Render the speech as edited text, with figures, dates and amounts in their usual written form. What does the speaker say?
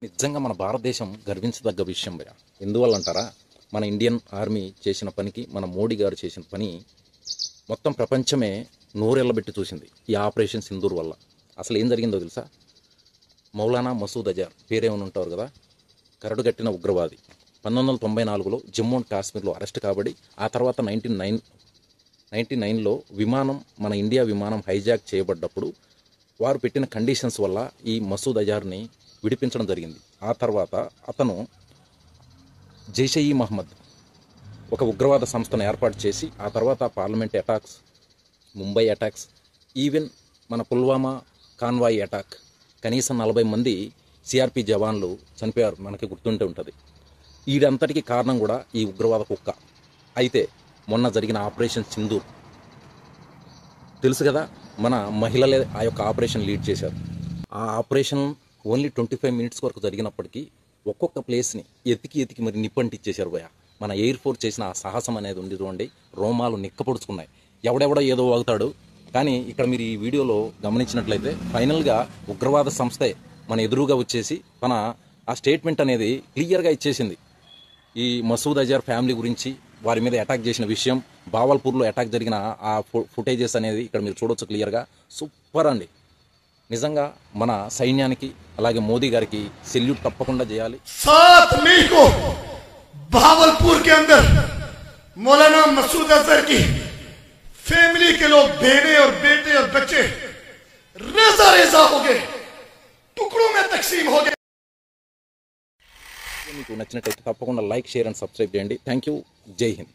నిజంగా మన భారతదేశం గర్వించదగ్గ విషయం భయ. ఎందువల్ల అంటారా, మన ఇండియన్ ఆర్మీ చేసిన పనికి, మన మోడీ గారు చేసిన పని మొత్తం ప్రపంచమే నోరెళ్ళబెట్టి చూసింది ఈ ఆపరేషన్ సింధూర్ వల్ల. అసలు ఏం జరిగిందో తెలుసా? మౌలానా మసూద్ అజార్ పేరేమని ఉంటారు కదా, కరడుగట్టిన ఉగ్రవాది. 1994లో జమ్మూ అండ్ కాశ్మీర్లో అరెస్ట్ కాబడి, ఆ తర్వాత 1999లో విమానం, మన ఇండియా విమానం హైజాక్ చేయబడ్డప్పుడు వారు పెట్టిన కండిషన్స్ వల్ల ఈ మసూద్ అజార్ని విడిపించడం జరిగింది. ఆ తర్వాత అతను జైష్-ఇ-మహమ్మద్ ఒక ఉగ్రవాద సంస్థను ఏర్పాటు చేసి, ఆ తర్వాత parliament attacks, Mumbai attacks, even మన పుల్వామా కాన్వాయ్ అటాక్, కనీసం 40 మంది సిఆర్పి జవాన్లు చనిపోయారు, మనకి గుర్తుంటే ఉంటుంది. వీడంతటికి కారణం కూడా ఈ ఉగ్రవాద కుక్క. అయితే మొన్న జరిగిన ఆపరేషన్ సింధూర్ తెలుసు కదా, మన మహిళలే ఆ యొక్క ఆపరేషన్ లీడ్ చేశారు. ఆ ఆపరేషన్ ఓన్లీ 25 మినిట్స్ వరకు జరిగినప్పటికీ ఒక్కొక్క ప్లేస్ని ఎతికి మరి నిప్పంటిచ్చేశారు భయ. మన ఎయిర్ ఫోర్స్ చేసిన ఆ సాహసం అనేది ఉంది చూడండి, రోమాలు నిక్కపొడుచుకున్నాయి. ఎవడెవడో ఏదో వాగుతాడు, కానీ ఇక్కడ మీరు ఈ వీడియోలో గమనించినట్లయితే ఫైనల్గా ఉగ్రవాద సంస్థే మన ఎదురుగా వచ్చేసి తన ఆ స్టేట్మెంట్ అనేది క్లియర్గా ఇచ్చేసింది. ఈ మసూద్ అజార్ ఫ్యామిలీ గురించి, వారి మీద అటాక్ చేసిన విషయం, బావల్పూర్లో అటాక్ జరిగిన ఆ ఫుటేజెస్ అనేది ఇక్కడ మీరు చూడొచ్చు క్లియర్గా. సూపర్ అండి. నిజంగా మన సైన్యానికి అలాగే మోదీ గారికి సెల్యూట్ తప్పకుండా చేయాలి. 7 मई को भावलपुर के अंदर मौलाना मसूद अजहर की फैमिली के लोग, बहने और बेटे और बच्चे रेजा रेजा हो गए, टुकड़ों में तकसीम हो गए. మీకు నచ్చినట్లయితే తప్పకుండా లైక్, షేర్ అండ్ సబ్స్క్రైబ్ చేయండి. Thank you. జై హింద్.